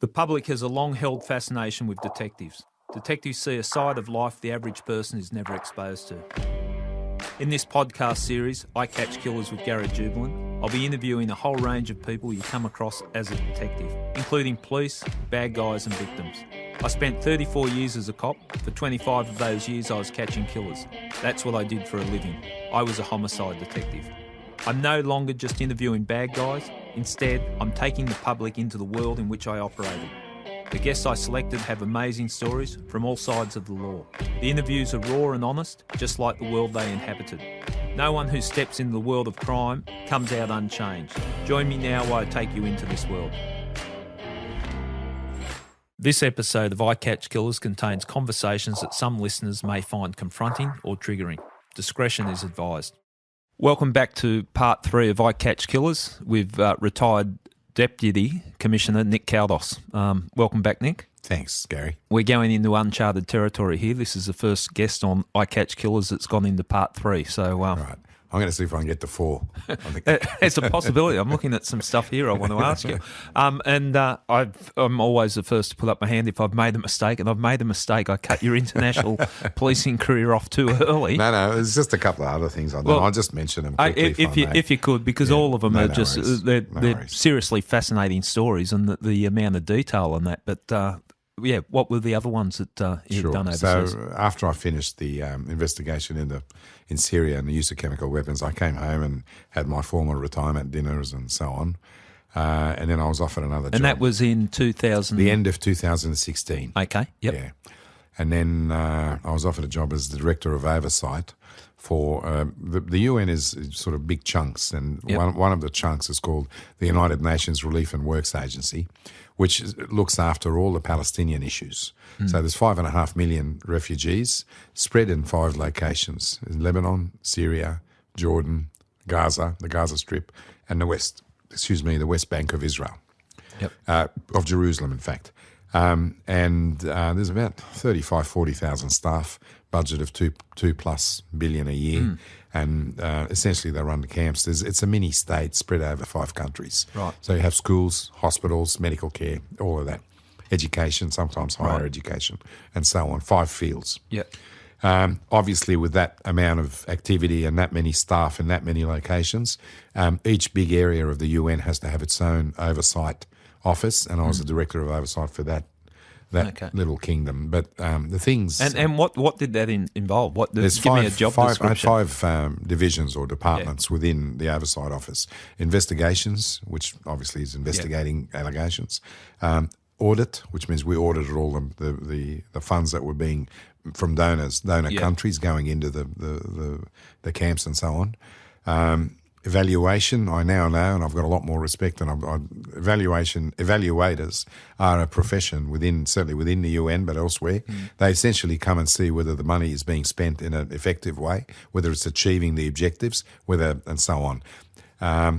The public has a long-held fascination with detectives. Detectives see a side of life the average person is never exposed to. In this podcast series, I Catch Killers with Garrett Jubilant, I'll be interviewing a whole range of people you come across as a detective, including police, bad guys and victims. I spent 34 years as a cop. For 25 of those years I was catching killers. That's what I did for a living. I was a homicide detective. I'm no longer just interviewing bad guys. Instead, I'm taking the public into the world in which I operated. The guests I selected have amazing stories from all sides of the law. The interviews are raw and honest, just like the world they inhabited. No one who steps into the world of crime comes out unchanged. Join me now while I take you into this world. This episode of I Catch Killers contains conversations that some listeners may find confronting or triggering. Discretion is advised. Welcome back to part 3 of I Catch Killers with retired Deputy Commissioner Nick Kaldas. Welcome back, Nick. Thanks, Gary. We're going into uncharted territory here. This is the first guest on I Catch Killers that's gone into part 3. So, right. I'm going to see if I can get to 4. It's a possibility. I'm looking at some stuff here I want to ask you. I'm always the first to put up my hand if I've made a mistake, and I've made a mistake. I cut your international policing career off too early. No, there's just a couple of other things I'll do. I'll just mention them quickly if you could, because all of them are just they're seriously fascinating stories, and the amount of detail on that. But what were the other ones that you've done overseas? So after I finished the investigation in Syria and the use of chemical weapons, I came home and had my formal retirement dinners and so on. And then I was offered another job. And that was in 2000? The end of 2016. Okay, yep. Yeah. And then I was offered a job as the Director of Oversight for the UN is sort of big chunks, and one of the chunks is called the United Nations Relief and Works Agency, which looks after all the Palestinian issues. So there's 5.5 million refugees spread in 5 locations: in Lebanon, Syria, Jordan, Gaza, the Gaza Strip, and the West Bank of Israel, of Jerusalem, in fact. And there's about 40,000 staff, budget of $2+ billion a year, and essentially they run the camps. It's a mini state spread over 5 countries. Right. So you have schools, hospitals, medical care, all of that, education, sometimes higher education, and so on. 5 fields. Yep. Obviously, with that amount of activity and that many staff in that many locations, each big area of the UN has to have its own oversight office, and I was the Director of Oversight for that little kingdom. But the things... And what did that involve? There's give me a job description. 5 divisions or departments within the Oversight Office. Investigations, which obviously is investigating allegations. Audit, which means we audited all the funds that were being from donor countries going into the camps and so on. Evaluation, I now know, and I've got a lot more respect, and evaluators are a profession certainly within the UN, but elsewhere. They essentially come and see whether the money is being spent in an effective way, whether it's achieving the objectives, and so on.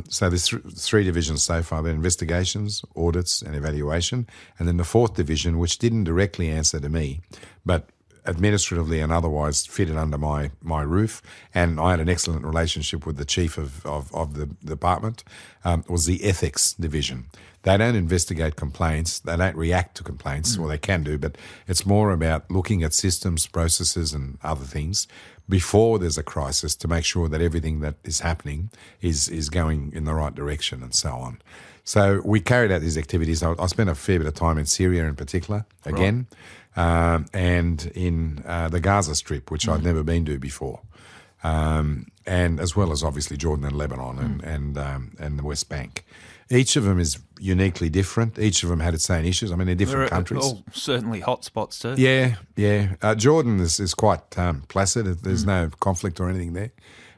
So there's 3 divisions so far: the investigations, audits, and evaluation. And then the 4th division, which didn't directly answer to me, but administratively and otherwise fitted under my roof, and I had an excellent relationship with the chief of the department, was the ethics division. They don't investigate complaints, they don't react to complaints, or they can do, but it's more about looking at systems, processes and other things before there's a crisis to make sure that everything that is happening is going in the right direction and so on. So we carried out these activities. I spent a fair bit of time in Syria in particular, again, and in the Gaza Strip, which I'd never been to before, and as well as obviously Jordan and Lebanon and the West Bank. Each of them is uniquely different. Each of them had its own issues. I mean, they're different countries. All certainly hot spots too. Yeah. Jordan is quite placid. There's no conflict or anything there.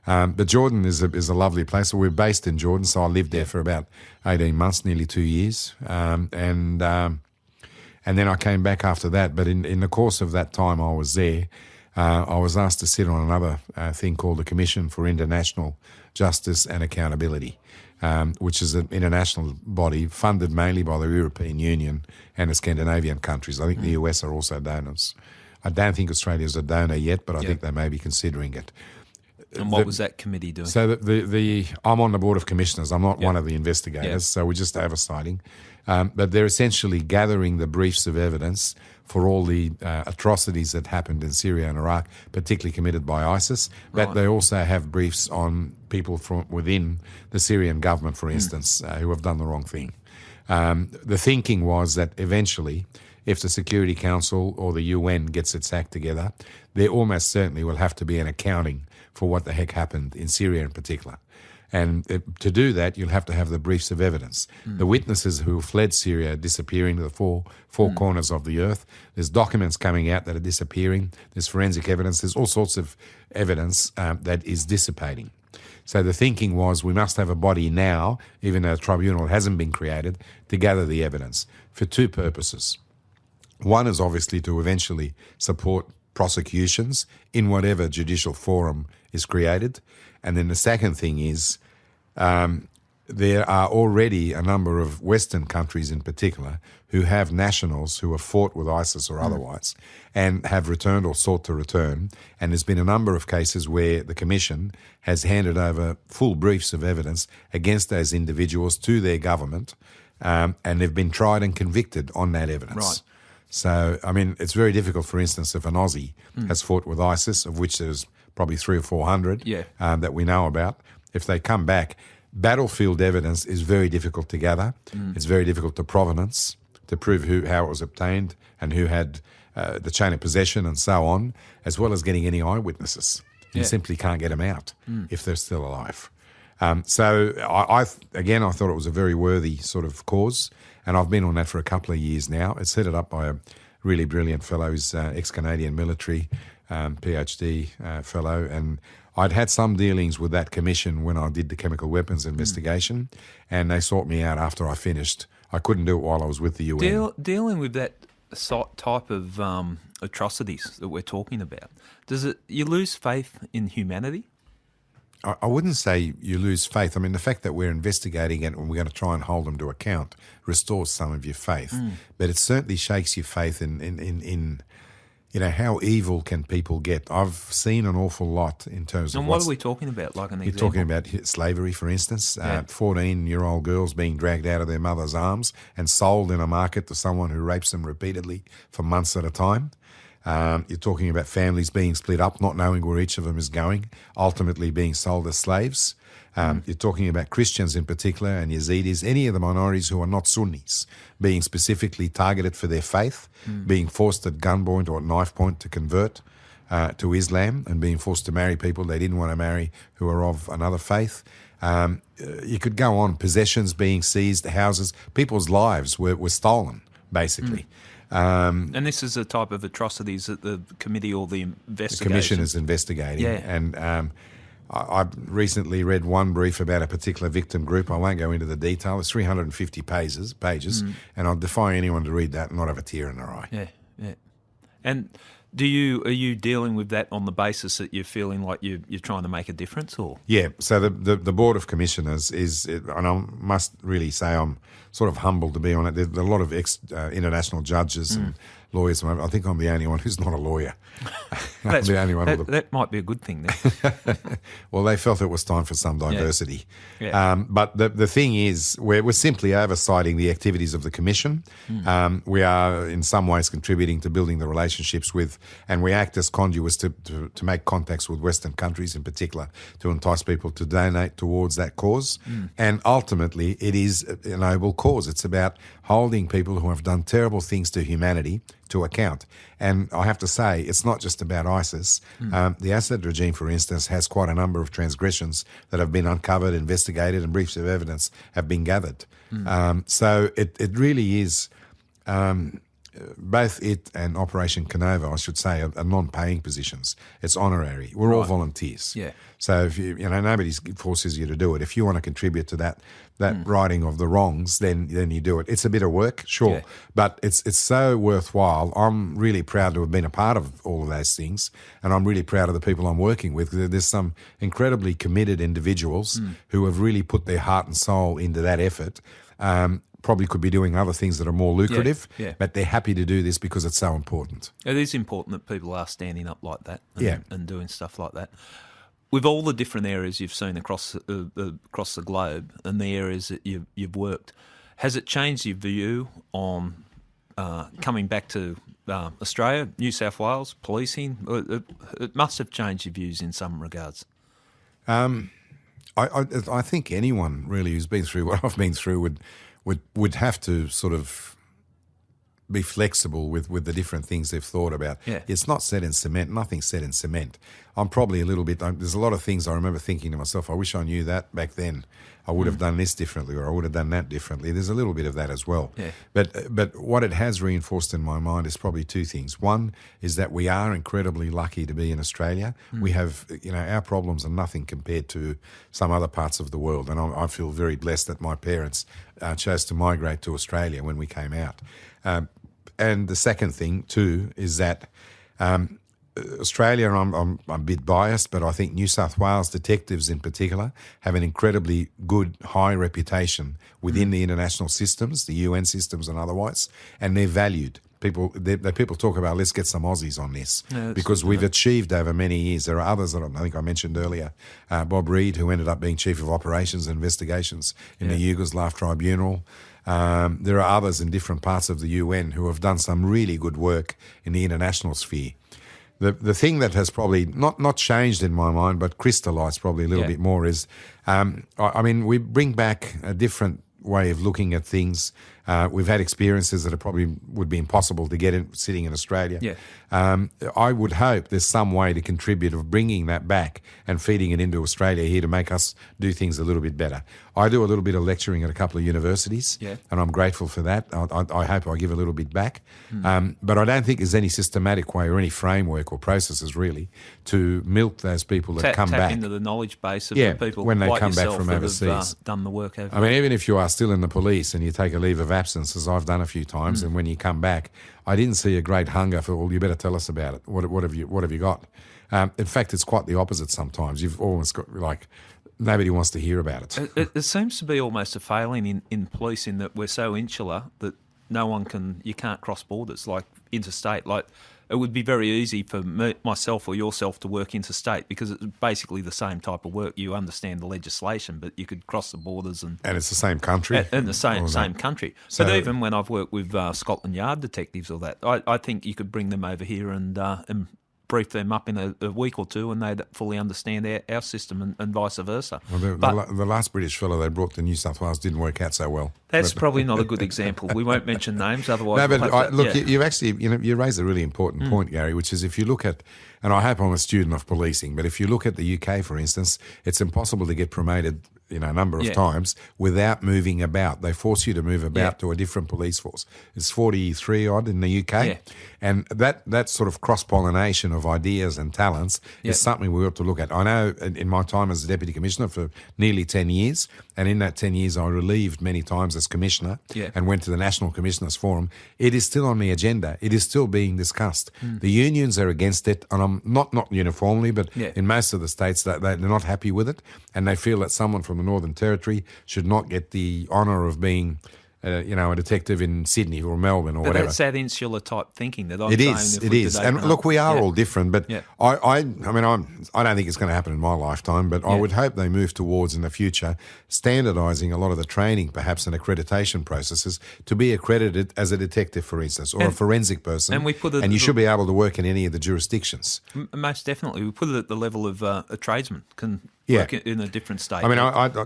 But Jordan is a lovely place. So we're based in Jordan, so I lived there for about 18 months, nearly 2 years. And then I came back after that. But in the course of that time I was there, I was asked to sit on another thing called the Commission for International Justice and Accountability, which is an international body funded mainly by the European Union and the Scandinavian countries. I think the US are also donors. I don't think Australia's a donor yet, but I think they may be considering it. And what was that committee doing? So I'm on the Board of Commissioners. I'm not one of the investigators, so we're just oversighting. But they're essentially gathering the briefs of evidence for all the atrocities that happened in Syria and Iraq, particularly committed by ISIS. But they also have briefs on people from within the Syrian government, for instance, who have done the wrong thing. The thinking was that eventually, if the Security Council or the UN gets its act together, there almost certainly will have to be an accounting for what the heck happened in Syria in particular. And to do that, you'll have to have the briefs of evidence. The witnesses who fled Syria are disappearing to the four corners of the earth. There's documents coming out that are disappearing. There's forensic evidence. There's all sorts of evidence that is dissipating. So the thinking was we must have a body now, even though a tribunal hasn't been created, to gather the evidence for two purposes. One is obviously to eventually support prosecutions in whatever judicial forum is created. And then the second thing is there are already a number of Western countries in particular who have nationals who have fought with ISIS or otherwise and have returned or sought to return. And there's been a number of cases where the Commission has handed over full briefs of evidence against those individuals to their government, and they've been tried and convicted on that evidence. Right. So, I mean, it's very difficult, for instance, if an Aussie has fought with ISIS, of which there's probably 300 or 400 that we know about. If they come back, battlefield evidence is very difficult to gather. It's very difficult to provenance, to prove how it was obtained and who had the chain of possession and so on, as well as getting any eyewitnesses. You simply can't get them out if they're still alive. So, I thought it was a very worthy sort of cause, and I've been on that for a couple of years now. It's headed up by a really brilliant fellow who's ex-Canadian military, PhD fellow, and I'd had some dealings with that commission when I did the chemical weapons investigation, and they sought me out after I finished. I couldn't do it while I was with the UN. Dealing with that type of atrocities that we're talking about, you lose faith in humanity? I wouldn't say you lose faith. I mean, the fact that we're investigating it and we're going to try and hold them to account restores some of your faith. But it certainly shakes your faith in how evil can people get. I've seen an awful lot in terms of And what are we talking about, like an example? You're talking about slavery, for instance. 14-year-old girls being dragged out of their mother's arms and sold in a market to someone who rapes them repeatedly for months at a time. You're talking about families being split up, not knowing where each of them is going, ultimately being sold as slaves. You're talking about Christians in particular and Yazidis, any of the minorities who are not Sunnis, being specifically targeted for their faith, being forced at gunpoint or at knife point to convert to Islam and being forced to marry people they didn't want to marry who are of another faith. You could go on, possessions being seized, houses, people's lives were stolen, basically. And this is a type of atrocities that the committee or the investigation... The commission is investigating. Yeah. And I've recently read one brief about a particular victim group. I won't go into the detail. It's 350 pages, and I'd defy anyone to read that and not have a tear in their eye. Yeah. And are you dealing with that on the basis that you're feeling like you're trying to make a difference, or? Yeah. So the Board of Commissioners and I must really say I'm sort of humbled to be on it. There's a lot of international judges and lawyers. I think I'm the only one who's not a lawyer. I'm the only one. That might be a good thing then. Well, they felt it was time for some diversity. Yeah. But the thing is, we're simply oversighting the activities of the Commission. We are in some ways contributing to building the relationships with, and we act as conduits to make contacts with Western countries in particular, to entice people to donate towards that cause. And ultimately, it is a noble cause. It's about holding people who have done terrible things to humanity to account. And I have to say, it's not just about ISIS. The Assad regime, for instance, has quite a number of transgressions that have been uncovered, investigated, and briefs of evidence have been gathered. So it really is, both it and Operation Canova, I should say, are non-paying positions. It's honorary. We're all volunteers. Yeah. So if nobody forces you to do it. If you want to contribute to that righting of the wrongs, then you do it. It's a bit of work, sure, but it's so worthwhile. I'm really proud to have been a part of all of those things, and I'm really proud of the people I'm working with. There's some incredibly committed individuals who have really put their heart and soul into that effort. Probably could be doing other things that are more lucrative, but they're happy to do this because it's so important. It is important that people are standing up like that and doing stuff like that. With all the different areas you've seen across the globe and the areas that you've worked, Has it changed your view on coming back to Australia, New South Wales, policing? It must have changed your views in some regards. I think anyone really who's been through what I've been through would have to sort of be flexible with the different things they've thought about. Yeah. It's not set in cement. Nothing's set in cement. I'm probably a little bit. There's a lot of things I remember thinking to myself, I wish I knew that back then. I would have done this differently, or I would have done that differently. There's a little bit of that as well. Yeah. But what it has reinforced in my mind is probably two things. One is that we are incredibly lucky to be in Australia. We have, our problems are nothing compared to some other parts of the world. And I feel very blessed that my parents chose to migrate to Australia when we came out. And the second thing too is that Australia, I'm a bit biased, but I think New South Wales detectives in particular have an incredibly good, high reputation within the international systems, the UN systems and otherwise, and they're valued. People talk about, let's get some Aussies on this, because we've achieved over many years. There are others that I think I mentioned earlier. Bob Reid, who ended up being Chief of Operations and Investigations in the Yugoslav Tribunal. There are others in different parts of the UN who have done some really good work in the international sphere. The thing that has probably not changed in my mind, but crystallised probably a little bit more is, we bring back a different way of looking at things. We've had experiences that probably would be impossible to get sitting in Australia. Yeah. I would hope there's some way to contribute of bringing that back and feeding it into Australia here to make us do things a little bit better. I do a little bit of lecturing at a couple of universities, and I'm grateful for that. I hope I give a little bit back. But I don't think there's any systematic way or any framework or processes really to milk those people that come back. Tap into the knowledge base of the people when they like come back yourself from that overseas. have done the work over Even if you are still in the police and you take a leave of absence, as I've done a few times, and when you come back, I didn't see a great hunger for, well, you better tell us about it. What have you got? In fact, it's quite the opposite sometimes. You've always got, nobody wants to hear about it. It seems to be almost a failing in police in that we're so insular that you can't cross borders, like interstate. Like, it would be very easy for myself or yourself to work interstate because it's basically the same type of work. You understand the legislation, but you could cross the borders and it's the same country. And the same country. But even when I've worked with Scotland Yard detectives or that, I think you could bring them over here and brief them up in a week or two and they'd fully understand our system and vice versa. Well, the last British fellow they brought to New South Wales didn't work out so well. That's probably not a good example. We won't mention names, otherwise. No, but you actually, you raised a really important point, Gary, which is if you look at, and I hope I'm a student of policing, but if you look at the UK, for instance, it's impossible to get promoted a number of times without moving about. They force you to move about to a different police force. It's 43 odd in the UK. And that sort of cross-pollination of ideas and talents is something we ought to look at. I know in my time as a Deputy Commissioner for nearly 10 years, and in that 10 years I relieved many times as Commissioner and went to the National Commissioners Forum, it is still on the agenda. It is still being discussed. The unions are against it, and I'm not uniformly, but in most of the states they're not happy with it, and they feel that someone from the Northern Territory should not get the honour of being a detective in Sydney or Melbourne or whatever. That's that insular type thinking that I'm saying. It is. And look, we are all different, but I don't think it's going to happen in my lifetime, but I would hope they move towards in the future standardising a lot of the training, perhaps, and accreditation processes to be accredited as a detective, for instance, or a forensic person. And you should be able to work in any of the jurisdictions. Most definitely. We put it at the level of a tradesman can work in a different state.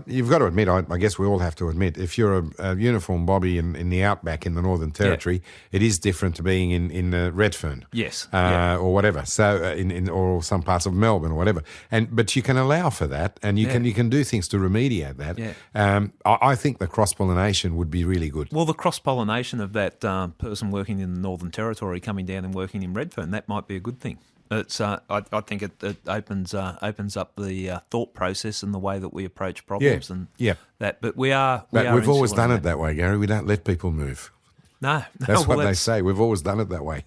You've got to admit, I guess we all have to admit, if you're a uniform bobby in the outback in the Northern Territory, it is different to being in Redfern, or whatever. So or some parts of Melbourne or whatever. But you can allow for that, and you can do things to remediate that. I think the cross pollination would be really good. Well, the cross pollination of that person working in the Northern Territory coming down and working in Redfern, that might be a good thing. It's I think it opens up the thought process and the way that we approach problems that. But we've always done it that way, Gary. We don't let people move. No, that's what they say. We've always done it that way.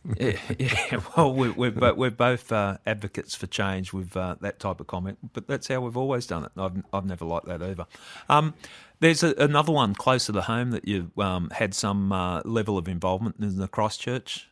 Well, we're both advocates for change with that type of comment, but that's how we've always done it. I've never liked that either. There's another one closer to home that you had some level of involvement in, the Christchurch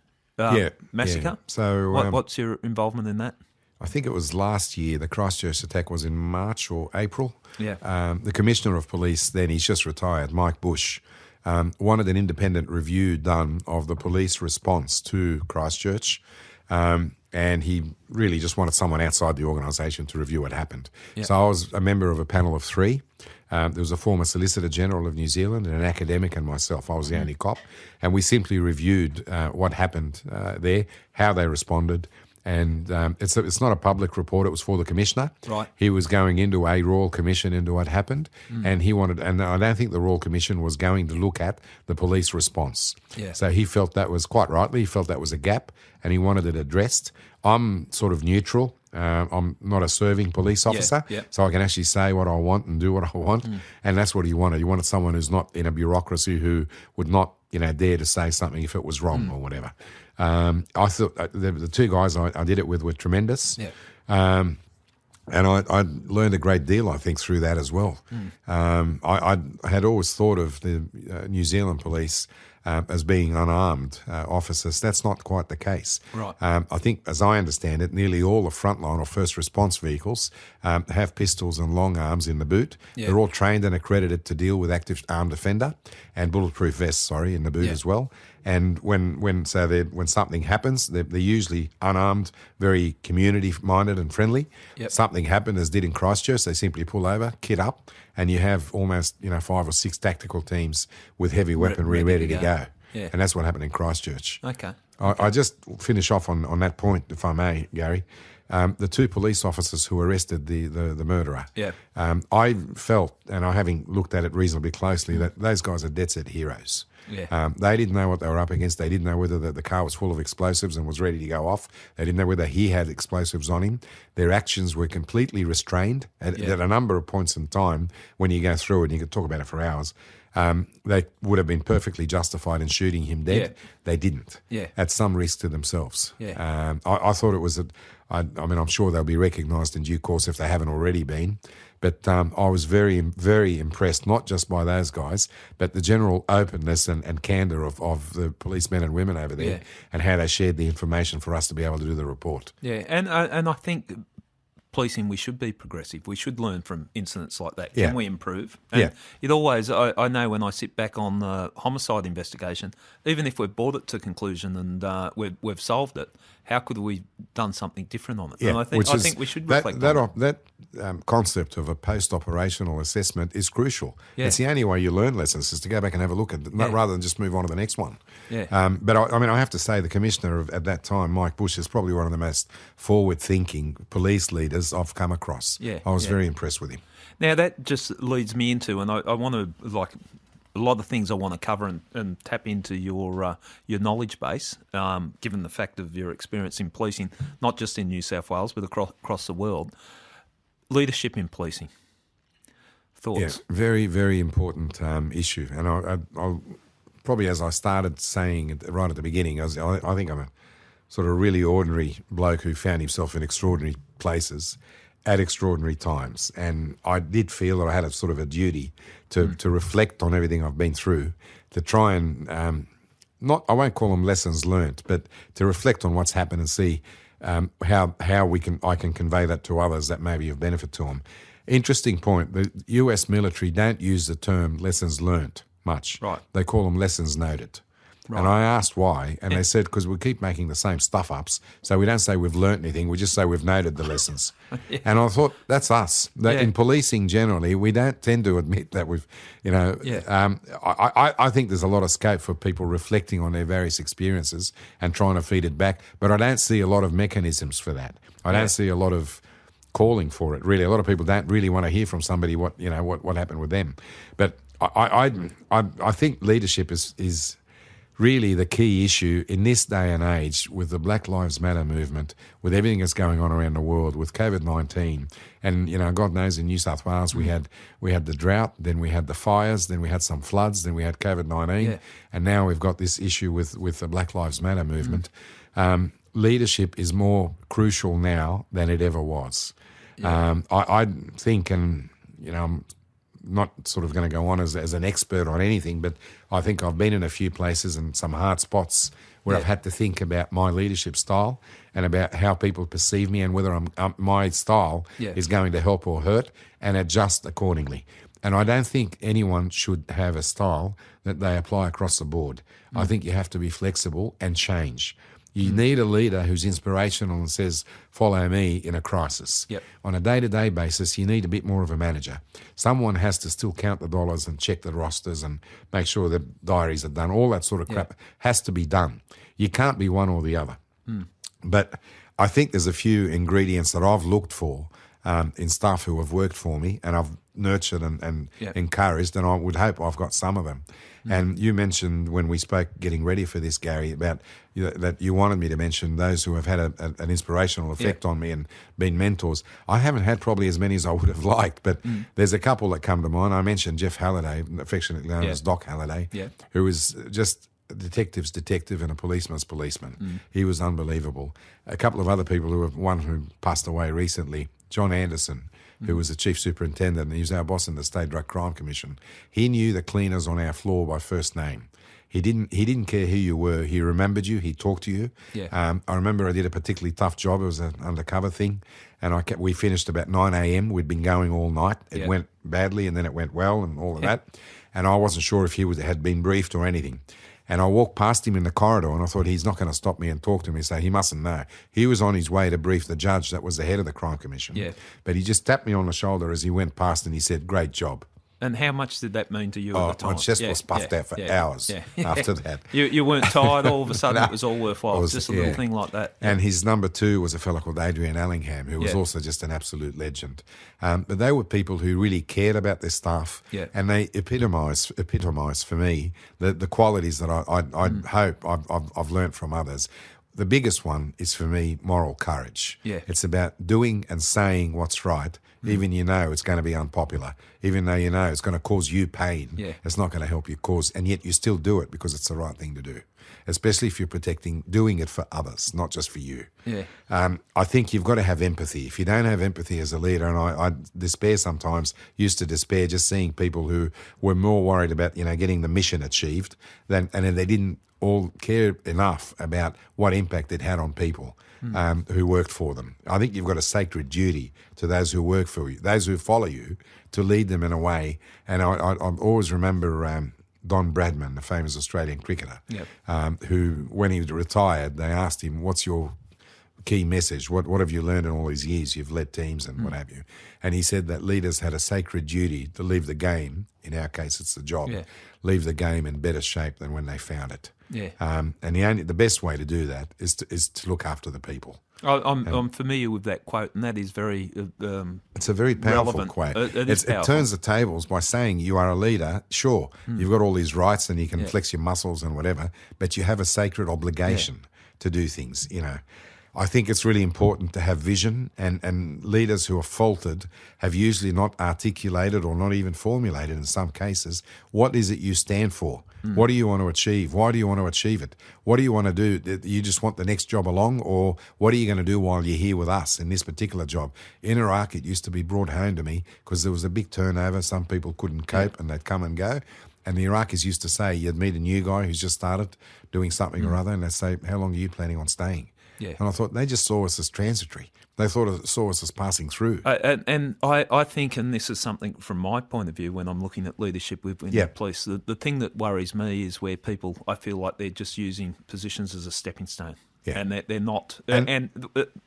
massacre. Yeah. So what's your involvement in that? I think it was last year. The Christchurch attack was in March or April. Yeah. The Commissioner of Police then, he's just retired, Mike Bush, wanted an independent review done of the police response to Christchurch. And he really just wanted someone outside the organisation to review what happened. Yep. So I was a member of a panel of three. There was a former Solicitor General of New Zealand and an academic and myself. I was the only cop. And we simply reviewed what happened there, how they responded. And it's not a public report. It was for the Commissioner. Right. He was going into a Royal Commission into what happened. And he wanted, and I don't think the Royal Commission was going to look at the police response. Yeah. So he felt that was, quite rightly, he felt that was a gap and he wanted it addressed. I'm sort of neutral. I'm not a serving police officer, so I can actually say what I want and do what I want. And that's what he wanted. He wanted someone who's not in a bureaucracy who would not, dare to say something if it was wrong or whatever. I thought the two guys I did it with were tremendous. Yeah. And I learned a great deal, I think, through that as well. I had always thought of the New Zealand police as being unarmed officers. That's not quite the case. Right. I think, as I understand it, nearly all the frontline or first response vehicles have pistols and long arms in the boot. Yeah. They're all trained and accredited to deal with active armed offender and bulletproof vests, in the boot as well. And when something happens, they're usually unarmed, very community-minded and friendly. Yep. Something happened, as did in Christchurch, they simply pull over, kit up, and you have almost 5 or 6 tactical teams with heavy weaponry ready to go. Yeah. And that's what happened in Christchurch. Okay. I just finish off on that point, if I may, Gary. The 2 police officers who arrested the murderer. Yeah. I felt, and I having looked at it reasonably closely, that those guys are dead set heroes. Yeah. They didn't know what they were up against. They didn't know whether the car was full of explosives and was ready to go off. They didn't know whether he had explosives on him. Their actions were completely restrained at a number of points in time. When you go through it, and you could talk about it for hours, they would have been perfectly justified in shooting him dead. Yeah. They didn't. Yeah. At some risk to themselves. Yeah. I thought it was I'm sure they'll be recognised in due course if they haven't already been. But I was very, very impressed, not just by those guys, but the general openness and candour of the policemen and women over there, and how they shared the information for us to be able to do the report. Yeah, and I think policing, we should be progressive. We should learn from incidents like that. Can we improve? And it always, I know when I sit back on the homicide investigation, even if we've brought it to conclusion and we've solved it, how could we done something different on it? Yeah, and I think we should reflect on it. That concept of a post-operational assessment is crucial. Yeah. It's the only way you learn lessons is to go back and have a look at it, rather than just move on to the next one. Yeah. But I have to say the Commissioner at that time, Mike Bush, is probably one of the most forward-thinking police leaders I've come across. Yeah, I was very impressed with him. Now, that just leads me into, and I want to, a lot of things I want to cover and tap into your knowledge base, given the fact of your experience in policing, not just in New South Wales, but across the world. Leadership in policing. Thoughts? Yeah, very, very important issue. And I'll probably, as I started saying right at the beginning, I think I'm a sort of really ordinary bloke who found himself in extraordinary places at extraordinary times. And I did feel that I had a sort of a duty to reflect on everything I've been through, to try and, I won't call them lessons learnt, but to reflect on what's happened and see how I can convey that to others that maybe of benefit to them. Interesting point, the US military don't use the term lessons learnt much. Right. They call them lessons noted. Right. And I asked why, and they said because we keep making the same stuff-ups, so we don't say we've learnt anything, we just say we've noted the lessons. And I thought, that's us. In policing generally, we don't tend to admit that we've, I think there's a lot of scope for people reflecting on their various experiences and trying to feed it back, but I don't see a lot of mechanisms for that. I don't see a lot of calling for it, really. A lot of people don't really want to hear from somebody what happened with them. But I think leadership is really the key issue in this day and age with the Black Lives Matter movement, with everything that's going on around the world, with COVID-19. And, God knows in New South Wales we had the drought, then we had the fires, then we had some floods, then we had COVID-19, and now we've got this issue with the Black Lives Matter movement. Leadership is more crucial now than it ever was. I think, and, I'm not sort of going to go on as an expert on anything, but I think I've been in a few places and some hard spots where I've had to think about my leadership style and about how people perceive me and whether my style is going to help or hurt, and adjust accordingly. And I don't think anyone should have a style that they apply across the board. I think you have to be flexible and change. You need a leader who's inspirational and says, follow me in a crisis. Yep. On a day-to-day basis, you need a bit more of a manager. Someone has to still count the dollars and check the rosters and make sure the diaries are done. All that sort of crap has to be done. You can't be one or the other. But I think there's a few ingredients that I've looked for in staff who have worked for me, and I've nurtured and encouraged, and I would hope I've got some of them. And you mentioned when we spoke getting ready for this, Gary, about that you wanted me to mention those who have had an inspirational effect on me and been mentors. I haven't had probably as many as I would have liked, but there's a couple that come to mind. I mentioned Jeff Halliday, affectionately known as Doc Halliday, who was just a detective's detective and a policeman's policeman. He was unbelievable. A couple of other people one who passed away recently, John Anderson, who was the chief superintendent, and he was our boss in the State Drug Crime Commission. He knew the cleaners on our floor by first name. He didn't care who you were. He remembered you. He talked to you. I remember I did a particularly tough job. It was an undercover thing, and we finished about 9 a.m. We'd been going all night. It went badly, and then it went well, and all of that. And I wasn't sure if he had been briefed or anything. And I walked past him in the corridor, and I thought, he's not going to stop me and talk to me, so he mustn't know. He was on his way to brief the judge that was the head of the crime commission. But he just tapped me on the shoulder as he went past, and he said, great job. And how much did that mean to you at the time? My chest was puffed out for hours after that. You weren't tired all of a sudden? No, it was all worthwhile, just a little thing like that. And his number two was a fellow called Adrian Allingham, who was also just an absolute legend. But they were people who really cared about their staff, and they epitomise for me the qualities that I hope I've learnt from others. The biggest one is, for me, moral courage. It's about doing and saying what's right, even it's going to be unpopular, even though it's going to cause you pain. It's not going to help you and yet you still do it because it's the right thing to do, especially if you're doing it for others, not just for you. I think you've got to have empathy. If you don't have empathy as a leader, and I used to despair just seeing people who were more worried about, getting the mission achieved and they didn't all care enough about what impact it had on people who worked for them. I think you've got a sacred duty to those who work for you, those who follow you, to lead them in a way. And I always remember Don Bradman, the famous Australian cricketer, who, when he retired, they asked him, what's your key message? What have you learned in all these years? You've led teams and what have you. And he said that leaders had a sacred duty to leave the game, in our case it's the job, leave the game in better shape than when they found it. And the best way to do that is to look after the people. I'm familiar with that quote, and that is very it's a very powerful relevant quote. It turns the tables by saying you are a leader. Sure, you've got all these rights and you can flex your muscles and whatever, but you have a sacred obligation to do things. I think it's really important to have vision, and leaders who are faltered have usually not articulated or not even formulated in some cases, what is it you stand for? What do you want to achieve? Why do you want to achieve it? What do you want to do? You just want the next job along, or what are you going to do while you're here with us in this particular job? In Iraq, it used to be brought home to me because there was a big turnover. Some people couldn't cope and they'd come and go. And the Iraqis used to say, you'd meet a new guy who's just started doing something or other, and they'd say, how long are you planning on staying? And I thought they just saw us as transitory. They saw us as passing through. And I think, and this is something from my point of view when I'm looking at leadership within the police, the thing that worries me is where people, I feel like they're just using positions as a stepping stone. And they're not. And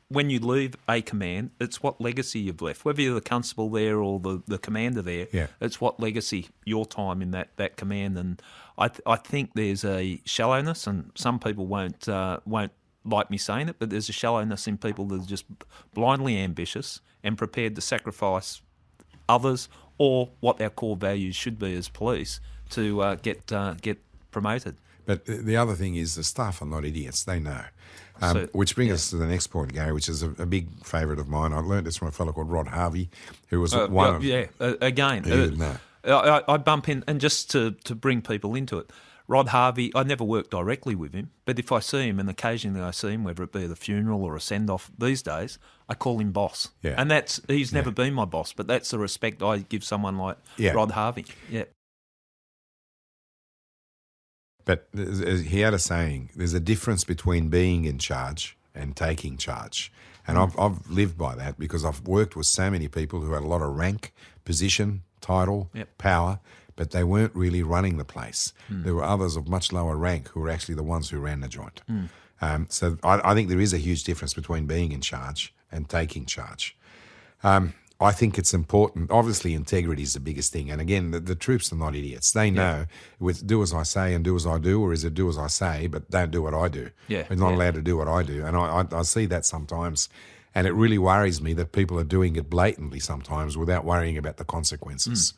when you leave a command, it's what legacy you've left. Whether you're the constable there or the commander there, it's what legacy, your time in that command. And I think there's a shallowness, and some people won't like me saying it, but there's a shallowness in people that are just blindly ambitious and prepared to sacrifice others or what our core values should be as police to get promoted. But the other thing is the staff are not idiots. They know. Which brings us to the next point, Gary, which is a big favourite of mine. I learned this from a fellow called Rod Harvey, who was one of... I bump in, and just to bring people into it, Rod Harvey, I never worked directly with him, but if I see him, and occasionally I see him, whether it be at a funeral or a send-off these days, I call him boss. And he's never been my boss, but that's the respect I give someone like Rod Harvey. But he had a saying, there's a difference between being in charge and taking charge. And I've lived by that because I've worked with so many people who had a lot of rank, position, title, power, but they weren't really running the place. There were others of much lower rank who were actually the ones who ran the joint. So I think there is a huge difference between being in charge and taking charge. I think it's important. Obviously, integrity is the biggest thing. And again, the troops are not idiots. They know with do as I say and do as I do, or is it do as I say, but don't do what I do. We're not allowed to do what I do. And I see that sometimes. And it really worries me that people are doing it blatantly sometimes without worrying about the consequences.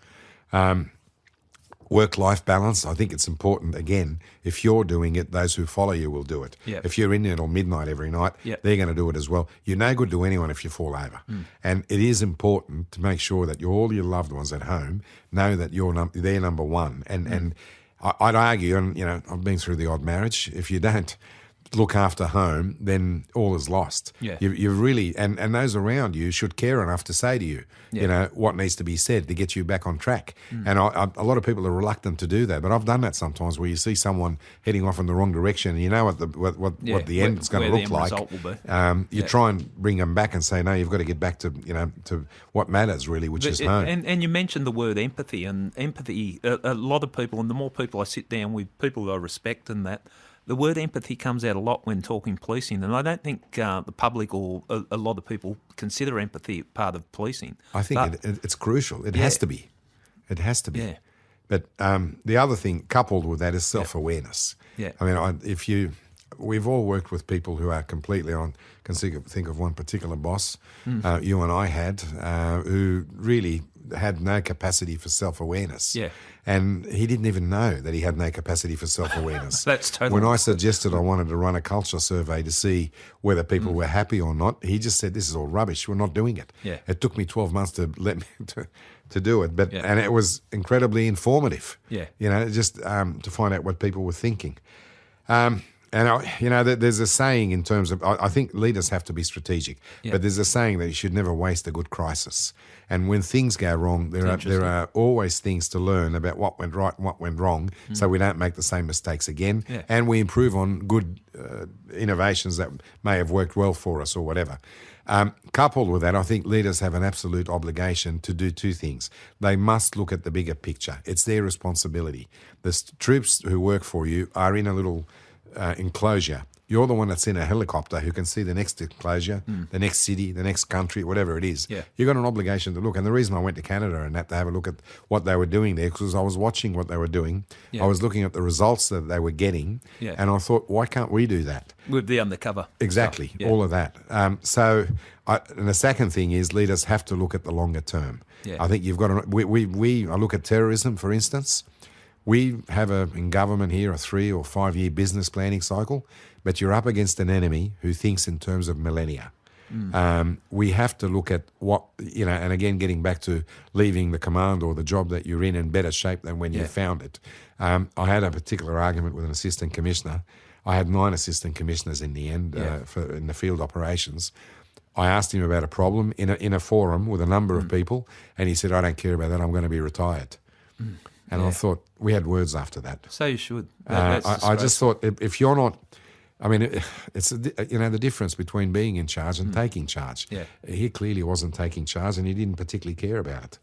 Work-life balance, I think it's important. Again, if you're doing it, those who follow you will do it. If you're in there till midnight every night, they're going to do it as well. You're no good to anyone if you fall over. And it is important to make sure that all your loved ones at home know that they're number one. And I'd argue, and I've been through the odd marriage, if you don't look after home, then all is lost. You really, and those around you should care enough to say to you, what needs to be said to get you back on track. And a lot of people are reluctant to do that, but I've done that sometimes where you see someone heading off in the wrong direction and you know what the end is going to look like. You try and bring them back and say, no, you've got to get back to to what matters really, which is home. And you mentioned the word empathy, and empathy, a lot of people, and the more people I sit down with, people that I respect and that, the word empathy comes out a lot when talking policing, and I don't think the public or a lot of people consider empathy part of policing. I think it's crucial. It has to be. It has to be. But the other thing coupled with that is self-awareness. I mean, we've all worked with people who are completely on. Can think of one particular boss you and I had who really had no capacity for self-awareness. And he didn't even know that he had no capacity for self-awareness. That's totally. When I suggested I wanted to run a culture survey to see whether people were happy or not, he just said, this is all rubbish. We're not doing it. It took me 12 months to let me to do it, but and it was incredibly informative. Just to find out what people were thinking. And there's a saying in terms of, I think leaders have to be strategic, but there's a saying that you should never waste a good crisis. And when things go wrong, there are always things to learn about what went right and what went wrong, so we don't make the same mistakes again, and we improve on good innovations that may have worked well for us or whatever. Coupled with that, I think leaders have an absolute obligation to do two things. They must look at the bigger picture. It's their responsibility. The troops who work for you are in a little enclosure. You're the one that's in a helicopter who can see the next enclosure, the next city, the next country, whatever it is. You've got an obligation to look. And the reason I went to Canada and that to have a look at what they were doing there, because I was watching what they were doing. I was looking at the results that they were getting, and I thought, why can't we do that? With the undercover. Exactly, all of that. And the second thing is leaders have to look at the longer term. I think you've got to, I look at terrorism, for instance. We have in government here a 3 or 5 year business planning cycle, but you're up against an enemy who thinks in terms of millennia. We have to look at what, and again, getting back to leaving the command or the job that you're in better shape than when you found it. I had a particular argument with an assistant commissioner. I had 9 assistant commissioners in the end in the field operations. I asked him about a problem in a forum with a number of people, and he said, I don't care about that, I'm going to be retired. And I thought, we had words after that. So you should. I just thought, if you're not, it's the difference between being in charge and taking charge. He clearly wasn't taking charge, and he didn't particularly care about it.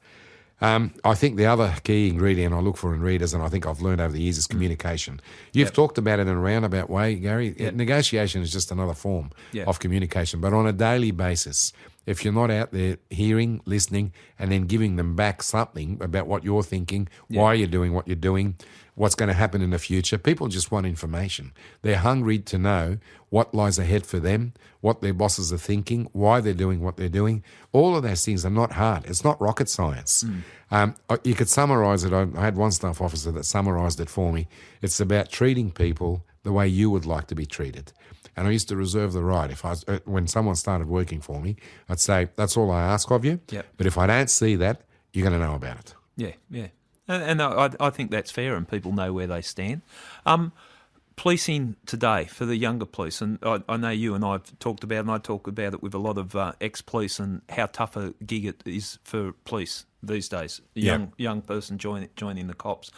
I think the other key ingredient I look for in leaders, and I think I've learned over the years, is communication. You've talked about it in a roundabout way, Gary. Negotiation is just another form of communication, but on a daily basis, if you're not out there hearing, listening, and then giving them back something about what you're thinking, why you're doing what you're doing, what's going to happen in the future, people just want information. They're hungry to know what lies ahead for them, what their bosses are thinking, why they're doing what they're doing. All of those things are not hard. It's not rocket science. You could summarise it. I had one staff officer that summarised it for me. It's about treating people the way you would like to be treated. And I used to reserve the right. When someone started working for me, I'd say, that's all I ask of you. But if I don't see that, you're going to know about it. And I think that's fair, and people know where they stand. Policing today for the younger police, and I know you and I have talked about it, and I talk about it with a lot of ex-police and how tough a gig it is for police these days, a young person joining the cops.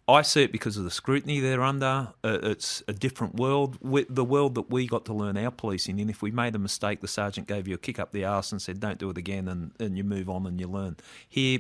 I see it because of the scrutiny they're under. It's a different world. The world that we got to learn our policing in. If we made a mistake, the sergeant gave you a kick up the arse and said, don't do it again, and you move on and you learn. Here,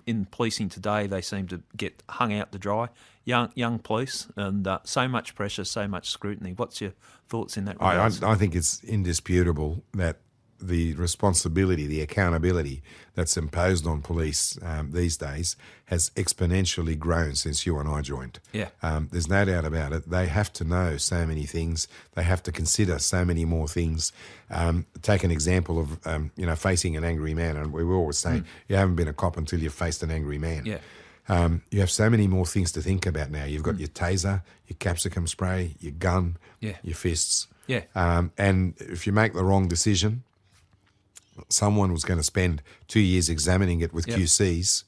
in policing today, they seem to get hung out to dry. Young police, and so much pressure, so much scrutiny. What's your thoughts in that regard? I think it's indisputable that the responsibility, the accountability that's imposed on police these days has exponentially grown since you and I joined. Yeah. There's no doubt about it. They have to know so many things. They have to consider so many more things. Take an example of, facing an angry man. And we always say, you haven't been a cop until you've faced an angry man. Yeah. You have so many more things to think about now. You've got your taser, your capsicum spray, your gun, your fists. Yeah. And if you make the wrong decision, someone was going to spend 2 years examining it with QCs,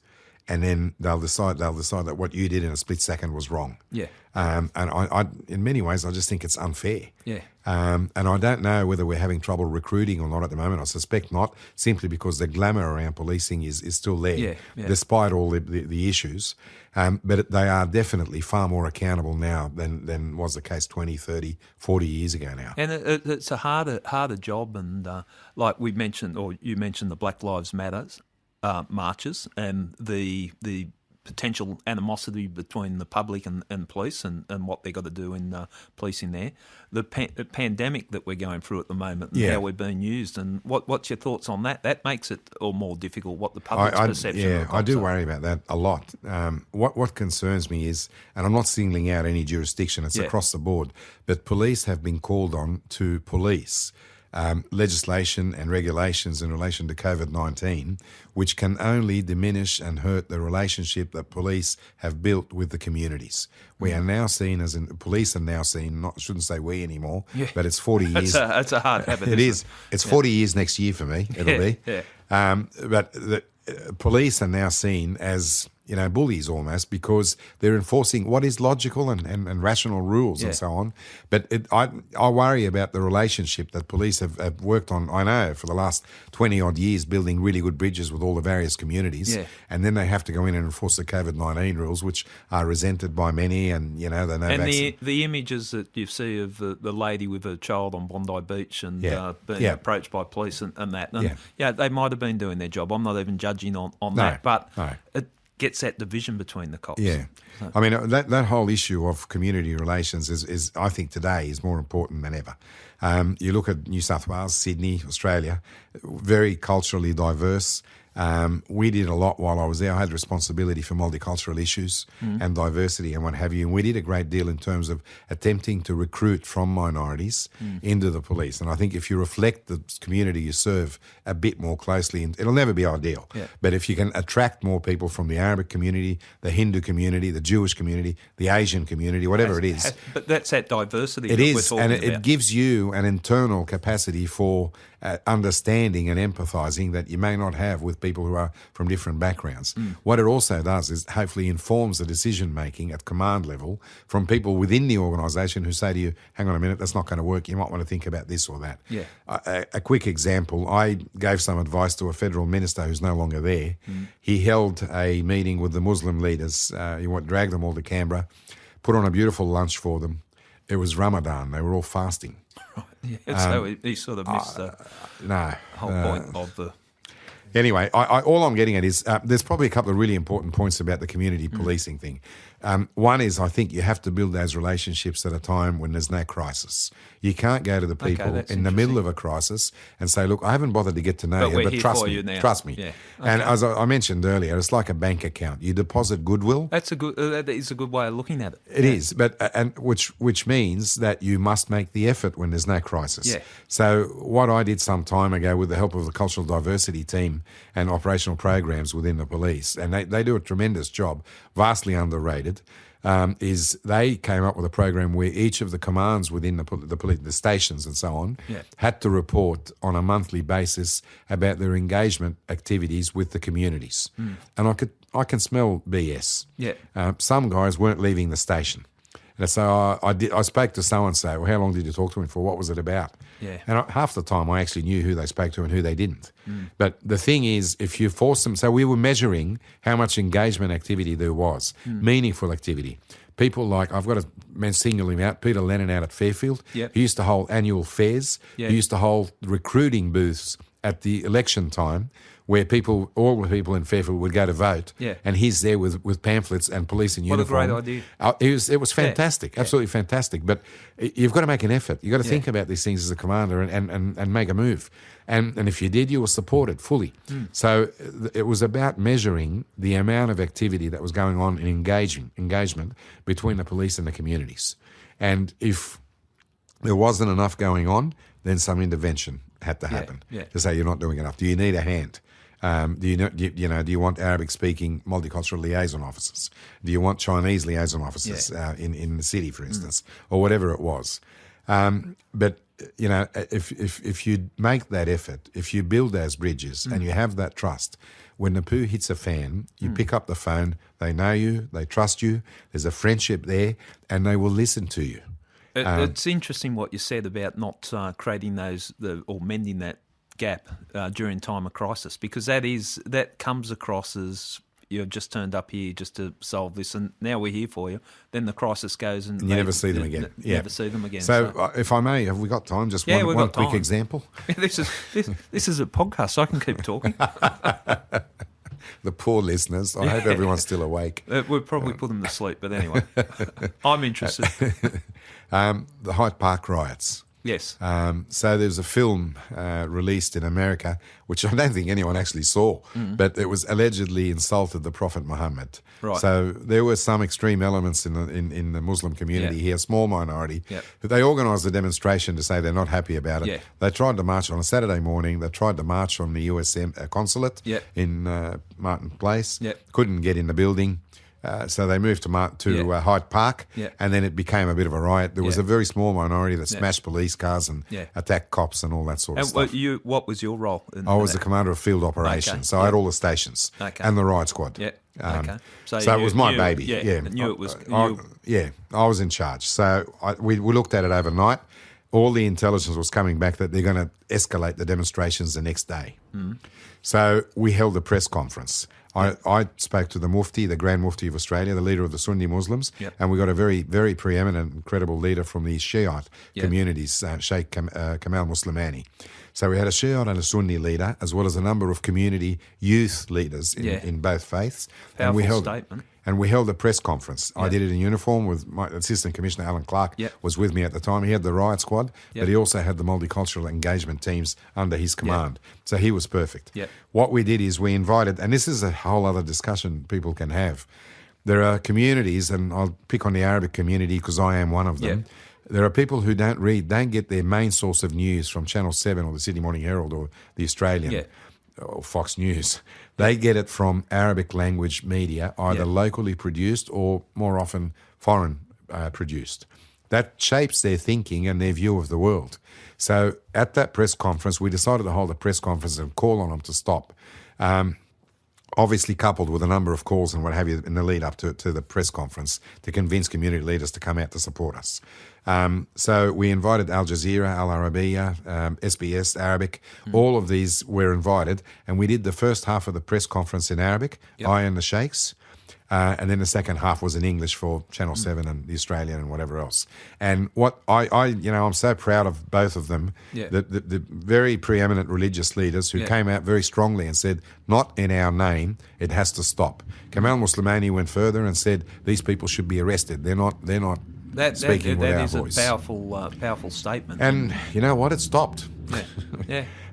and then they'll decide that what you did in a split second was wrong. Yeah. And I in many ways, I just think it's unfair. Yeah. And I don't know whether we're having trouble recruiting or not at the moment. I suspect not, simply because the glamour around policing is still there, despite all the issues. But they are definitely far more accountable now than was the case 20, 30, 40 years ago now. And it's a harder job, and like we mentioned, or you mentioned, the Black Lives Matters marches and the potential animosity between the public and police and what they've got to do in policing there. The pandemic that we're going through at the moment and how we're being used. And what's your thoughts on that? That makes it all more difficult, what the public's perception of the cops I do are. worry about that a lot. What concerns me is, and I'm not singling out any jurisdiction, it's across the board, but police have been called on to police legislation and regulations in relation to COVID-19, which can only diminish and hurt the relationship that police have built with the communities. We are now seen police are now seen, shouldn't say we anymore, but it's 40 years. That's a hard habit. It is. It's 40 years next year for me, it'll be. Yeah. But the police are now seen as, bullies almost, because they're enforcing what is logical and rational rules and so on. But I worry about the relationship that police have worked on, I know, for the last 20-odd years, building really good bridges with all the various communities. Yeah. And then they have to go in and enforce the COVID-19 rules, which are resented by many, and, they know And the images that you see of the lady with her child on Bondi Beach and being approached by police and that. And, they might have been doing their job. I'm not even judging on that. But it gets that division between the cops. Yeah. I mean, that whole issue of community relations is I think today is more important than ever. You look at New South Wales, Sydney, Australia, very culturally diverse. We did a lot while I was there. I had responsibility for multicultural issues and diversity and what have you. And we did a great deal in terms of attempting to recruit from minorities into the police. And I think if you reflect the community you serve a bit more closely, and it'll never be ideal, but if you can attract more people from the Arabic community, the Hindu community, the Jewish community, the Asian community, whatever it is. But that's that diversity it that is, we're talking about. And it gives you an internal capacity for understanding and empathising that you may not have with people who are from different backgrounds. What it also does is hopefully informs the decision-making at command level from people within the organisation who say to you, hang on a minute, that's not going to work, you might want to think about this or that. Yeah. A quick example, I gave some advice to a federal minister who's no longer there. He held a meeting with the Muslim leaders. He dragged them all to Canberra, put on a beautiful lunch for them. It was Ramadan. They were all fasting. Right. So he sort of missed the whole point of the... Anyway, all I'm getting at is there's probably a couple of really important points about the community policing thing. One is I think you have to build those relationships at a time when there's no crisis. You can't go to the people in the middle of a crisis and say, look, I haven't bothered to get to know you, but trust me. Yeah. Okay. And as I mentioned earlier, it's like a bank account. You deposit goodwill. That is a good way of looking at it. It is, but which means that you must make the effort when there's no crisis. Yeah. So what I did some time ago with the help of the cultural diversity team and operational programs within the police, and they do a tremendous job, vastly underrated, is they came up with a program where each of the commands within the stations and so on had to report on a monthly basis about their engagement activities with the communities. And I can smell BS. Yeah. Some guys weren't leaving the station. And so I spoke to so-and-so. Well, how long did you talk to him for? What was it about? Yeah. And half the time I actually knew who they spoke to and who they didn't. But the thing is, if you force them... So we were measuring how much engagement activity there was, meaningful activity. People like, I've got to single him out, Peter Lennon out at Fairfield. Yep. He used to hold annual fairs. Yep. He used to hold recruiting booths at the election time where all the people in Fairfield would go to vote. Yeah. And he's there with pamphlets and police in uniform. What a great idea. It was fantastic, absolutely fantastic. But you've got to make an effort. You've got to think about these things as a commander and make a move. And if you did, you were supported fully. So it was about measuring the amount of activity that was going on in engagement between the police and the communities. And if there wasn't enough going on, then some intervention had to happen to say you're not doing enough. Do you need a hand? Do you want Arabic-speaking multicultural liaison officers? Do you want Chinese liaison officers in the city, for instance, or whatever it was? But if you make that effort, if you build those bridges and you have that trust, when the poo hits a fan, you pick up the phone. They know you, they trust you. There's a friendship there, and they will listen to you. It's interesting what you said about not creating or mending that gap during time of crisis, because that comes across as you've just turned up here just to solve this, and now we're here for you. Then the crisis goes, and you never see them again. Never see them again. So, if I may, have we got time? Just one quick example. This is a podcast, so I can keep talking. The poor listeners. I hope everyone's still awake. We'll probably put them to sleep, but anyway, I'm interested. The Hyde Park Riots. Yes. So there's a film released in America, which I don't think anyone actually saw, but it was allegedly insulted the Prophet Muhammad. Right. So there were some extreme elements in the Muslim community here, a small minority, but they organised a demonstration to say they're not happy about it. Yeah. They tried to march on a Saturday morning. They tried to march on the US consulate in Martin Place. Couldn't get in the building. So they moved to Hyde Park, and then it became a bit of a riot. There was a very small minority that smashed police cars and attacked cops and all that sort of stuff. What was your role? I was the commander of field operations, so I had all the stations and the riot squad. So it was my baby. I knew it was. I was in charge. So we looked at it overnight. All the intelligence was coming back that they're going to escalate the demonstrations the next day. So we held a press conference. I spoke to the Mufti, the Grand Mufti of Australia, the leader of the Sunni Muslims, and we got a very, very preeminent and credible leader from the Shiite communities, Sheikh Kamal Muslimani. So we had a Shiite and a Sunni leader, as well as a number of community youth leaders in both faiths. Powerful statement. And we held a press conference. I did it in uniform with my Assistant Commissioner, Alan Clark, was with me at the time. He had the riot squad, but he also had the multicultural engagement teams under his command. So he was perfect. What we did is we invited, and this is a whole other discussion people can have. There are communities, and I'll pick on the Arabic community because I am one of them. There are people who don't get their main source of news from Channel 7 or the Sydney Morning Herald or the Australian or Fox News. They get it from Arabic language media, either locally produced or more often foreign produced. That shapes their thinking and their view of the world. So at that press conference, we decided to hold a press conference and call on them to stop. Obviously coupled with a number of calls and what have you in the lead up to the press conference to convince community leaders to come out to support us. So we invited Al Jazeera, Al Arabiya, SBS, Arabic. All of these were invited, and we did the first half of the press conference in Arabic, I and the Sheikhs. And then the second half was in English for Channel 7 and the Australian and whatever else. And what I'm so proud of both of them, the very preeminent religious leaders who came out very strongly and said, not in our name, it has to stop. Kamal Muslimani went further and said, these people should be arrested. They're not speaking with our voice. That is a powerful statement. And you know what? It stopped.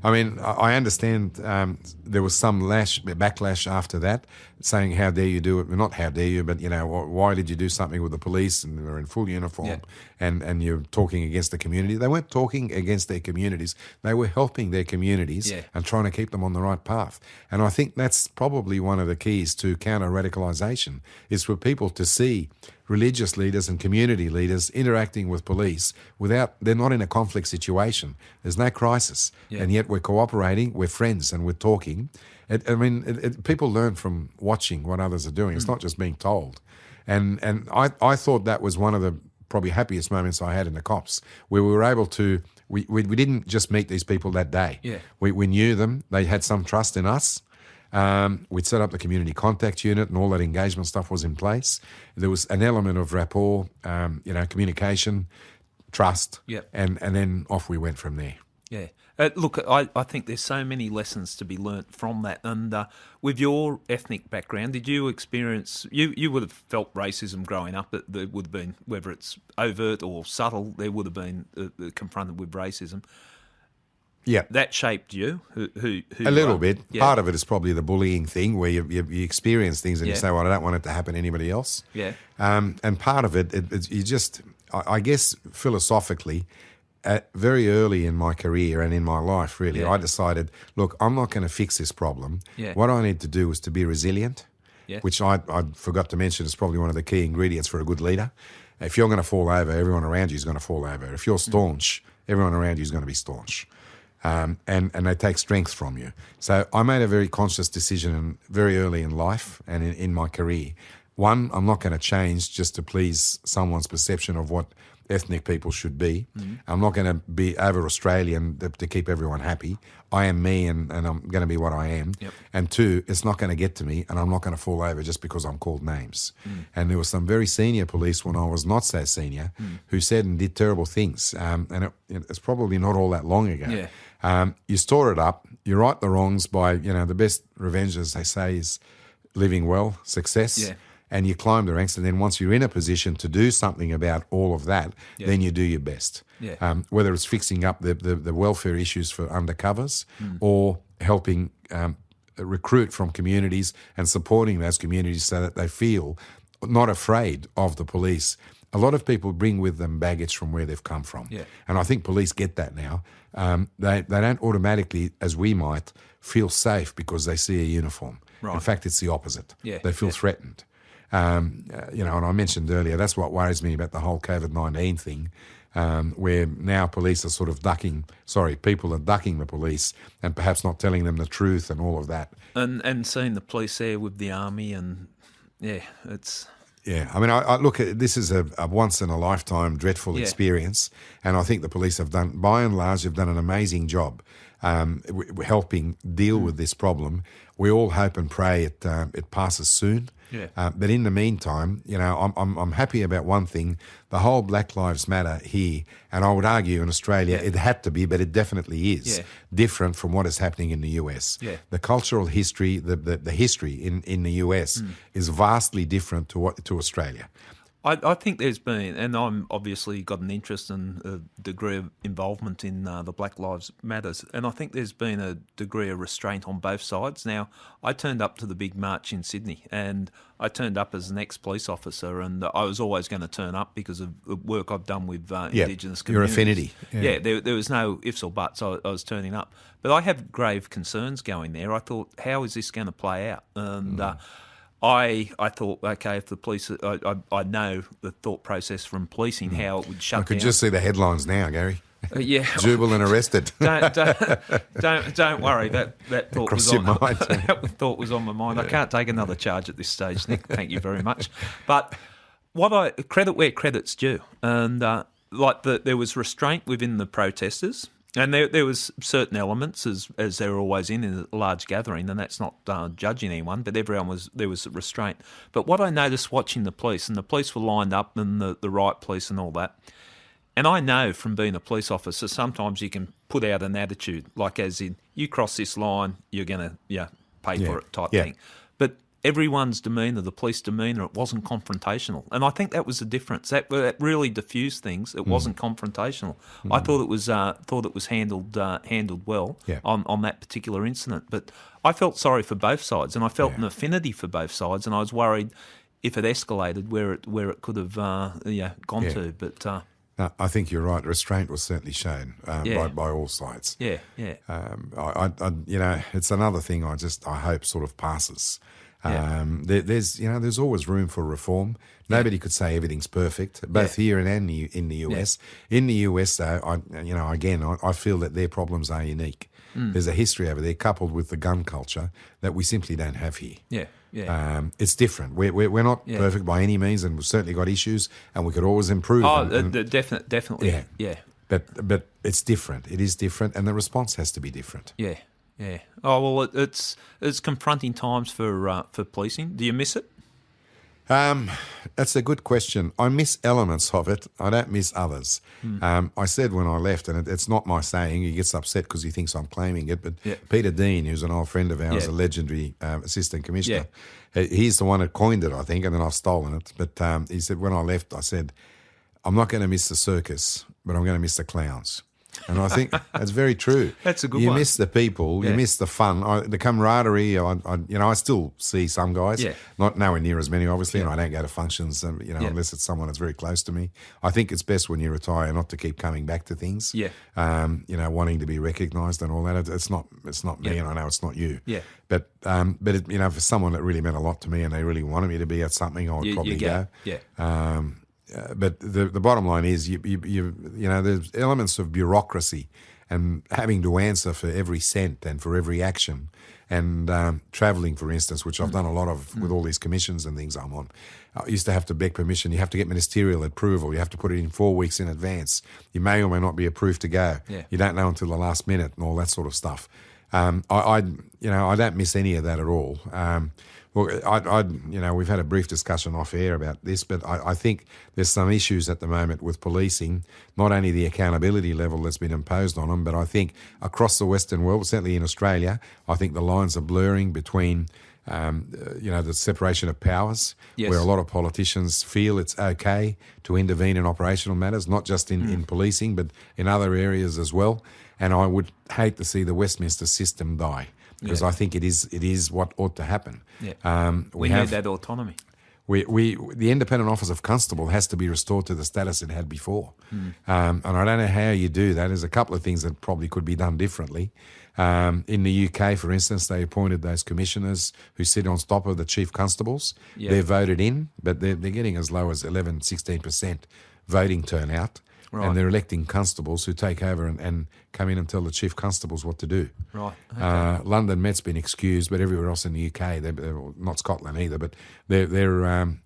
I mean, I understand there was some backlash after that, saying, how dare you do it? Well, not how dare you, but, why did you do something with the police and they were in full uniform and you're talking against the community? They weren't talking against their communities. They were helping their communities and trying to keep them on the right path. And I think that's probably one of the keys to counter-radicalisation, is for people to see religious leaders and community leaders interacting with police they're not in a conflict situation. There's no crisis. And yet we're cooperating, we're friends, and we're talking. People learn from watching what others are doing. It's not just being told. And I thought that was one of the probably happiest moments I had in the cops, where we were able to, we didn't just meet these people that day. Yeah. We knew them. They had some trust in us. We'd set up the community contact unit and all that engagement stuff was in place. There was an element of rapport, communication, trust, Yep. and then off we went from there. Yeah. Look, I think there's so many lessons to be learnt from that. And with your ethnic background, did you experience, you would have felt racism growing up, but there would have been, whether it's overt or subtle, there would have been confronted with racism. Yeah. That shaped you? Who A little bit. Yeah. Part of it is probably the bullying thing where you experience things and you Yeah. say, well, I don't want it to happen to anybody else. Yeah. And part of it, you just, I guess philosophically, very early in my career and in my life, really, Yeah. I decided, look, I'm not going to fix this problem. Yeah. What I need to do is to be resilient, Yeah. which I forgot to mention is probably one of the key ingredients for a good leader. If you're going to fall over, everyone around you is going to fall over. If you're staunch, everyone around you is going to be staunch. And they take strength from you. So I made a very conscious decision very early in life and in my career. One, I'm not going to change just to please someone's perception of what ethnic people should be. Mm-hmm. I'm not going to be over Australian to keep everyone happy. I am me and I'm going to be what I am. Yep. And two, it's not going to get to me and I'm not going to fall over just because I'm called names. And there were some very senior police when I was not so senior who said and did terrible things. And it's probably not all that long ago. Yeah. You store it up, you right the wrongs by, the best revenge, as they say, is living well, success. Yeah. And you climb the ranks, and then once you're in a position to do something about all of that, Yeah. then you do your best. Yeah. Whether it's fixing up the welfare issues for undercovers or helping recruit from communities and supporting those communities so that they feel not afraid of the police. A lot of people bring with them baggage from where they've come from. Yeah. And I think police get that now. They don't automatically, as we might, feel safe because they see a uniform. Right. In fact, it's the opposite. Yeah. They feel Yeah. threatened. And I mentioned earlier, that's what worries me about the whole COVID-19 thing, where now police are sort of people are ducking the police and perhaps not telling them the truth and all of that. And seeing the police there with the army and, it's... Yeah, I mean, I look at this is a once-in-a-lifetime dreadful Yeah. experience, and I think the police have done, by and large, have done an amazing job helping deal with this problem. We all hope and pray it passes soon. Yeah. But in the meantime, I'm happy about one thing: the whole Black Lives Matter here, and I would argue in Australia it had to be, but it definitely is different from what is happening in the US. Yeah. The cultural history, the history in the US is vastly different to Australia. I think there's been, and I'm obviously got an interest and a degree of involvement in the Black Lives Matters, and I think there's been a degree of restraint on both sides. Now, I turned up to the big march in Sydney, and I turned up as an ex-police officer, and I was always going to turn up because of the work I've done with Indigenous your communities. affinity. Yeah, there was no ifs or buts. I was turning up. But I have grave concerns going there. I thought, how is this going to play out? And I thought, okay, if the police, I know the thought process from policing, how it would shut down. I could just see the headlines now, Gary. Yeah. Jubilant arrested. Don't worry. That thought Across was your on mind. that thought was on my mind. I can't take another charge at this stage, Nick. Thank you very much. But credit where credit's due, and there was restraint within the protesters. And there was certain elements, as there are always in a large gathering, and that's not judging anyone, but there was restraint. But what I noticed watching the police, and the police were lined up, and the riot police and all that, and I know from being a police officer, sometimes you can put out an attitude, like as in, you cross this line, you're going to pay for it type thing. But everyone's demeanour, the police demeanour, it wasn't confrontational. And I think that was the difference. That really diffused things. It wasn't confrontational. I thought it was handled well on that particular incident. But I felt sorry for both sides, and I felt an affinity for both sides, and I was worried if it escalated where it could have gone to. But no, I think you're right. Restraint was certainly shown by all sides. Yeah. It's another thing I hope sort of passes. There's always room for reform. Nobody could say everything's perfect, both here and in the US. In the US, though, I feel that their problems are unique. There's a history over there coupled with the gun culture that we simply don't have here. Yeah. yeah. It's different. We're not perfect by any means, and we've certainly got issues, and we could always improve. Oh, definitely. Yeah. But it's different. It is different, and the response has to be different. Yeah. Oh well, it's confronting times for policing. Do you miss it? That's a good question. I miss elements of it. I don't miss others. I said when I left, and it's not my saying, he gets upset because he thinks I'm claiming it, but Peter Dean, who's an old friend of ours, a legendary assistant commissioner, he's the one that coined it, I think, and then I've stolen it. But he said, when I left, I said, I'm not going to miss the circus, but I'm going to miss the clowns. And I think that's very true. That's a good one. You one. miss the people, you miss the fun, the camaraderie. I still see some guys, not nowhere near as many, obviously, and I don't go to functions, unless it's someone that's very close to me. I think it's best when you retire not to keep coming back to things. Wanting to be recognised and all that. It's not me, and I know it's not you. But for someone that really meant a lot to me, and they really wanted me to be at something, I would probably go. But the bottom line is, there's elements of bureaucracy and having to answer for every cent and for every action, and travelling, for instance, which I've done a lot of with all these commissions and things I'm on. I used to have to beg permission. You have to get ministerial approval. You have to put it in 4 weeks in advance. You may or may not be approved to go. You don't know until the last minute and all that sort of stuff. I don't miss any of that at all. Well, we've had a brief discussion off air about this, but I think there's some issues at the moment with policing, not only the accountability level that's been imposed on them, but I think across the Western world, certainly in Australia, I think the lines are blurring between, the separation of powers, where a lot of politicians feel it's okay to intervene in operational matters, not just in policing, but in other areas as well. And I would hate to see the Westminster system die, because I think it is what ought to happen. We need that autonomy. The independent office of constable has to be restored to the status it had before. And I don't know how you do that. There's a couple of things that probably could be done differently. In the UK, for instance, they appointed those commissioners who sit on top of the chief constables. They're voted in, but they're getting as low as 11-16% voting turnout. Right. And they're electing constables who take over and come in and tell the chief constables what to do. Right. Okay. London Met's been excused, but everywhere else in the UK, they're not Scotland either, but there's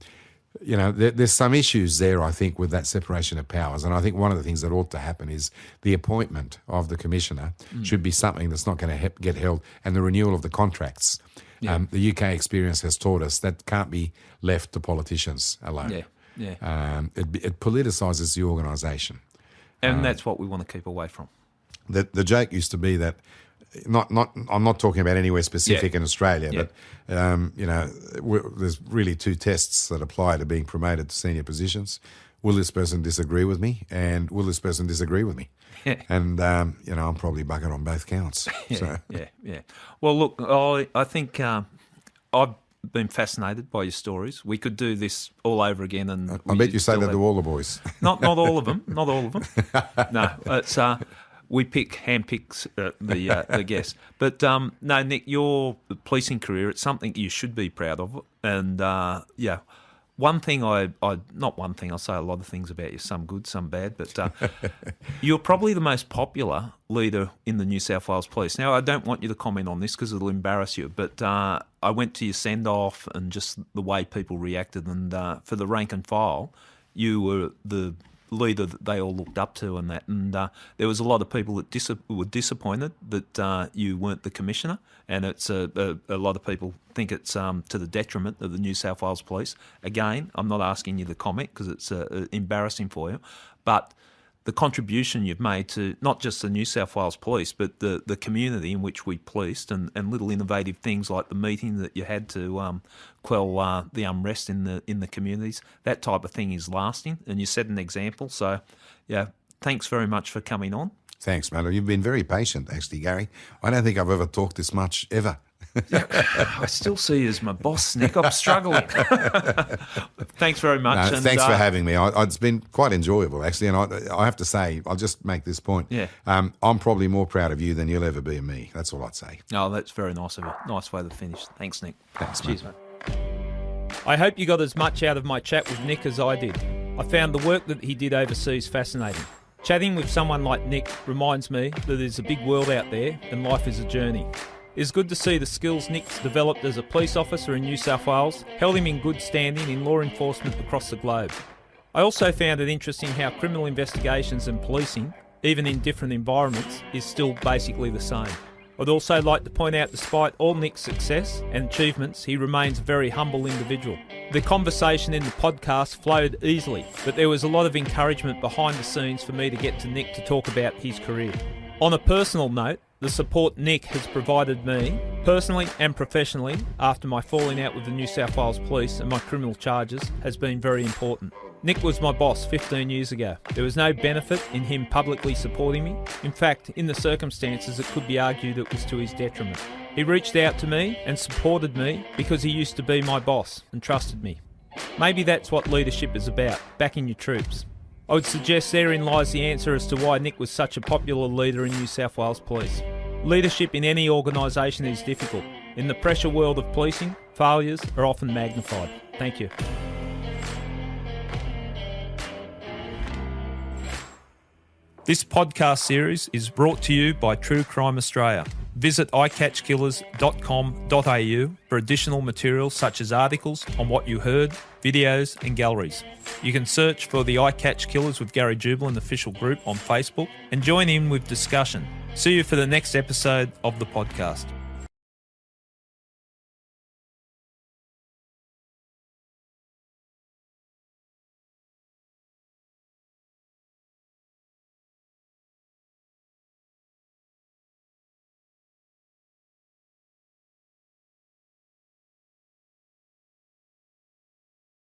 some issues there, I think, with that separation of powers. And I think one of the things that ought to happen is the appointment of the commissioner should be something that's not going to get held, and the renewal of the contracts. The UK experience has taught us that can't be left to politicians alone. It politicises the organisation, and that's what we want to keep away from. The joke used to be that, I'm not talking about anywhere specific in Australia, but there's really two tests that apply to being promoted to senior positions. Will this person disagree with me, and will this person disagree with me? And I'm probably bucket on both counts. Well, look, I think I've been fascinated by your stories. We could do this all over again, and I bet you say that to all the boys. Not all of them. Not all of them. No, it's we handpick the guests. But no, Nick, your policing career, it's something you should be proud of. And one thing I'll say a lot of things about you, some good, some bad, but you're probably the most popular leader in the New South Wales Police. Now, I don't want you to comment on this because it'll embarrass you, but I went to your send-off and just the way people reacted, and for the rank and file, you were the leader that they all looked up to, and that. And there was a lot of people that were disappointed that you weren't the commissioner, and it's a lot of people think it's to the detriment of the New South Wales Police. Again, I'm not asking you to comment because it's embarrassing for you, but the contribution you've made to not just the New South Wales Police, but the community in which we policed, and little innovative things like the meeting that you had to quell the unrest in the communities, that type of thing is lasting, and you set an example. So, thanks very much for coming on. Thanks, mate. You've been very patient, actually, Gary. I don't think I've ever talked this much, ever. I still see you as my boss, Nick. I'm struggling. Thanks very much. No, thanks for having me. It's been quite enjoyable, actually. And I have to say, I'll just make this point. I'm probably more proud of you than you'll ever be of me. That's all I'd say. Oh, that's very nice of you. Nice way to finish. Thanks, Nick. Thanks, Cheers, mate. I hope you got as much out of my chat with Nick as I did. I found the work that he did overseas fascinating. Chatting with someone like Nick reminds me that there's a big world out there and life is a journey. It's good to see the skills Nick's developed as a police officer in New South Wales held him in good standing in law enforcement across the globe. I also found it interesting how criminal investigations and policing, even in different environments, is still basically the same. I'd also like to point out, despite all Nick's success and achievements, he remains a very humble individual. The conversation in the podcast flowed easily, but there was a lot of encouragement behind the scenes for me to get to Nick to talk about his career. On a personal note, the support Nick has provided me, personally and professionally, after my falling out with the New South Wales Police and my criminal charges, has been very important. Nick was my boss 15 years ago. There was no benefit in him publicly supporting me. In fact, in the circumstances, it could be argued it was to his detriment. He reached out to me and supported me because he used to be my boss and trusted me. Maybe that's what leadership is about, backing your troops. I would suggest therein lies the answer as to why Nick was such a popular leader in New South Wales Police. Leadership in any organisation is difficult. In the pressure world of policing, failures are often magnified. Thank you. This podcast series is brought to you by True Crime Australia. Visit icatchkillers.com.au for additional material such as articles on what you heard, videos and galleries. You can search for the I Catch Killers with Gary Jubilant official group on Facebook and join in with discussion. See you for the next episode of the podcast.